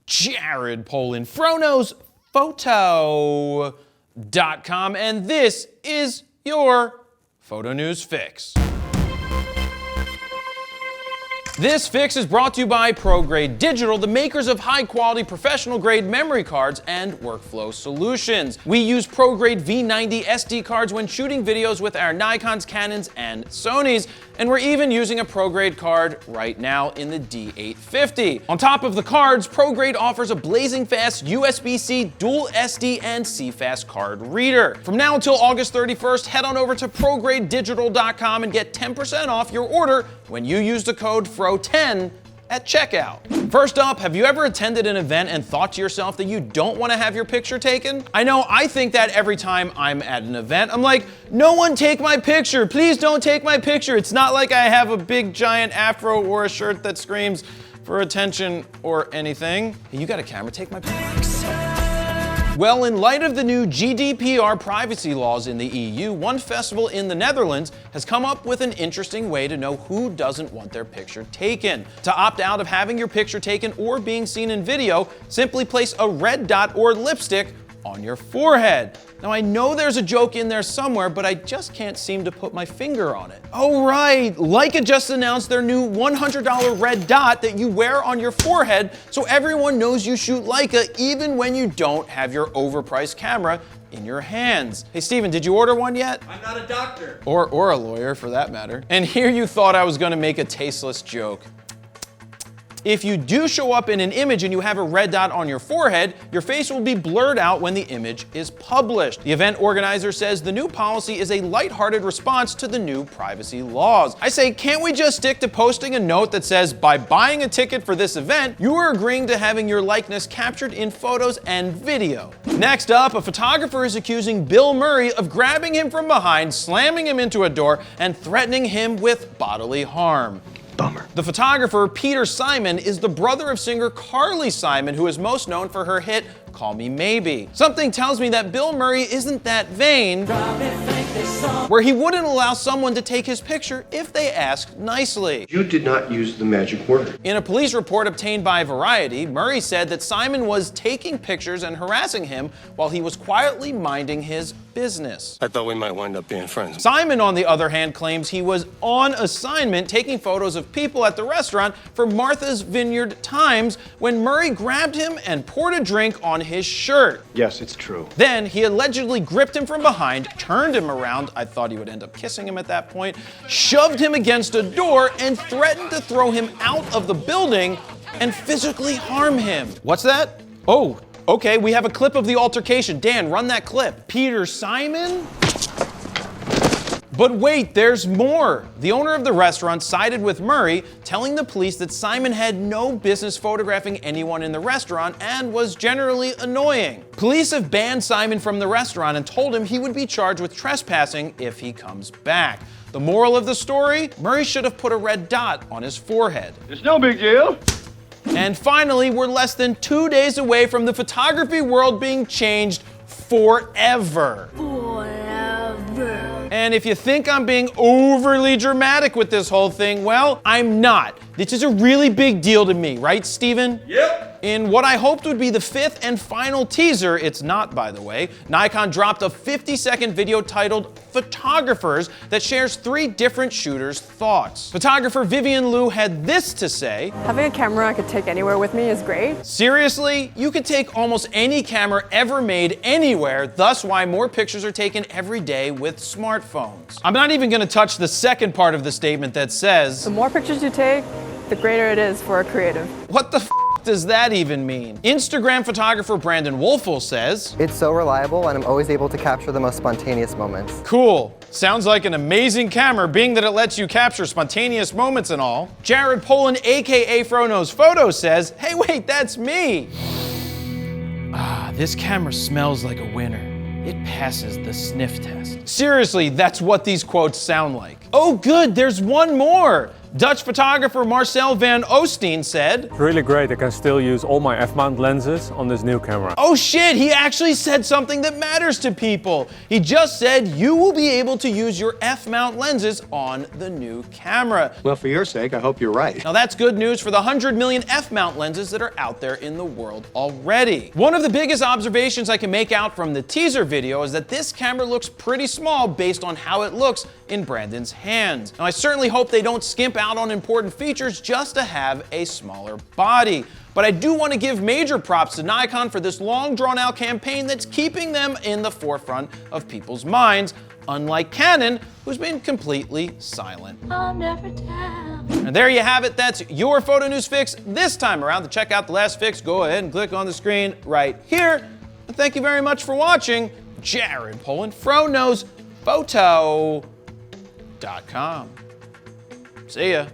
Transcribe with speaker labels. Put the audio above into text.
Speaker 1: Jared Polin, FroKnowsPhoto.com, and this is your Photo News Fix. This fix is brought to you by ProGrade Digital, the makers of high-quality professional-grade memory cards and workflow solutions. We use ProGrade V90 SD cards when shooting videos with our Nikons, Canons, and Sonys, and we're even using a ProGrade card right now in the D850. On top of the cards, ProGrade offers a blazing fast USB-C, dual SD, and CFast card reader. From now until August 31st, head on over to ProGradeDigital.com and get 10% off your order when you use the code FRO10 at checkout. First up, have you ever attended an event and thought to yourself that you don't want to have your picture taken? I know I think that every time I'm at an event. I'm like, no one take my picture. Please don't take my picture. It's not like I have a big giant afro or a shirt that screams for attention or anything. Hey, you got a camera? Take my picture. Well, in light of the new GDPR privacy laws in the EU, one festival in the Netherlands has come up with an interesting way to know who doesn't want their picture taken. To opt out of having your picture taken or being seen in video, simply place a red dot or lipstick on your forehead. Now, I know there's a joke in there somewhere, but I just can't seem to put my finger on it. Oh right, Leica just announced their new $100 red dot that you wear on your forehead so everyone knows you shoot Leica even when you don't have your overpriced camera in your hands. Hey Steven, did you order one yet?
Speaker 2: I'm not a doctor.
Speaker 1: Or a lawyer for that matter. And here you thought I was gonna make a tasteless joke. If you do show up in an image and you have a red dot on your forehead, your face will be blurred out when the image is published. The event organizer says the new policy is a lighthearted response to the new privacy laws. I say, can't we just stick to posting a note that says, by buying a ticket for this event, you are agreeing to having your likeness captured in photos and video? Next up, a photographer is accusing Bill Murray of grabbing him from behind, slamming him into a door, and threatening him with bodily harm.
Speaker 2: Bummer.
Speaker 1: The photographer, Peter Simon, is the brother of singer Carly Simon, who is most known for her hit, Call Me Maybe. Something tells me that Bill Murray isn't that vain, where he wouldn't allow someone to take his picture if they asked nicely.
Speaker 2: You did not use the magic word.
Speaker 1: In a police report obtained by Variety, Murray said that Simon was taking pictures and harassing him while he was quietly minding his business.
Speaker 3: I thought we might wind up being friends.
Speaker 1: Simon, on the other hand, claims he was on assignment taking photos of people at the restaurant for Martha's Vineyard Times when Murray grabbed him and poured a drink on his shirt.
Speaker 2: Yes, it's true.
Speaker 1: Then he allegedly gripped him from behind, turned him around, I thought he would end up kissing him at that point, shoved him against a door, and threatened to throw him out of the building and physically harm him. What's that? Oh, okay, we have a clip of the altercation. Dan, run that clip. Peter Simon? But wait, there's more. The owner of the restaurant sided with Murray, telling the police that Simon had no business photographing anyone in the restaurant and was generally annoying. Police have banned Simon from the restaurant and told him he would be charged with trespassing if he comes back. The moral of the story? Murray should have put a red dot on his forehead.
Speaker 2: It's no big deal.
Speaker 1: And finally, we're less than 2 days away from the photography world being changed forever. And if you think I'm being overly dramatic with this whole thing, well, I'm not. This is a really big deal to me, right, Steven?
Speaker 2: Yep.
Speaker 1: In what I hoped would be the 5th and final teaser, it's not, by the way, Nikon dropped a 50-second video titled Photographers that shares 3 different shooters' thoughts. Photographer Vivian Liu had this to say:
Speaker 4: having a camera I could take anywhere with me is great.
Speaker 1: Seriously? You could take almost any camera ever made anywhere, thus why more pictures are taken every day with smartphones. I'm not even gonna touch the second part of the statement that says,
Speaker 4: The more pictures you take, the greater it is for a creative.
Speaker 1: what the f does that even mean? Instagram photographer Brandon Wolfel says,
Speaker 5: It's so reliable and I'm always able to capture the most spontaneous moments.
Speaker 1: cool. Sounds like an amazing camera, being that it lets you capture spontaneous moments and all. Jared Polin, aka FroKnowsPhoto, says, hey wait, that's me. Ah, this camera smells like a winner. It passes the sniff test. Seriously, that's what these quotes sound like. Oh good, there's one more. Dutch photographer Marcel van Oosteen said,
Speaker 3: Really great, I can still use all my f-mount lenses on this new camera.
Speaker 1: oh shit, he actually said something that matters to people. He just said you will be able to use your f-mount lenses on the new camera.
Speaker 2: Well, for your sake, I hope you're right.
Speaker 1: Now that's good news for the 100 million f-mount lenses that are out there in the world already. One of the biggest observations I can make out from the teaser video is that this camera looks pretty small based on how it looks in Brandon's hands. Now I certainly hope they don't skimp out on important features just to have a smaller body. But I do want to give major props to Nikon for this long drawn out campaign that's keeping them in the forefront of people's minds, unlike Canon, who's been completely silent.
Speaker 6: I'll never tell.
Speaker 1: And there you have it, that's your photo news fix this time around. To check out the last fix, go ahead and click on the screen right here. And thank you very much for watching. Jared Polin, FroKnowsPhoto.com. See ya.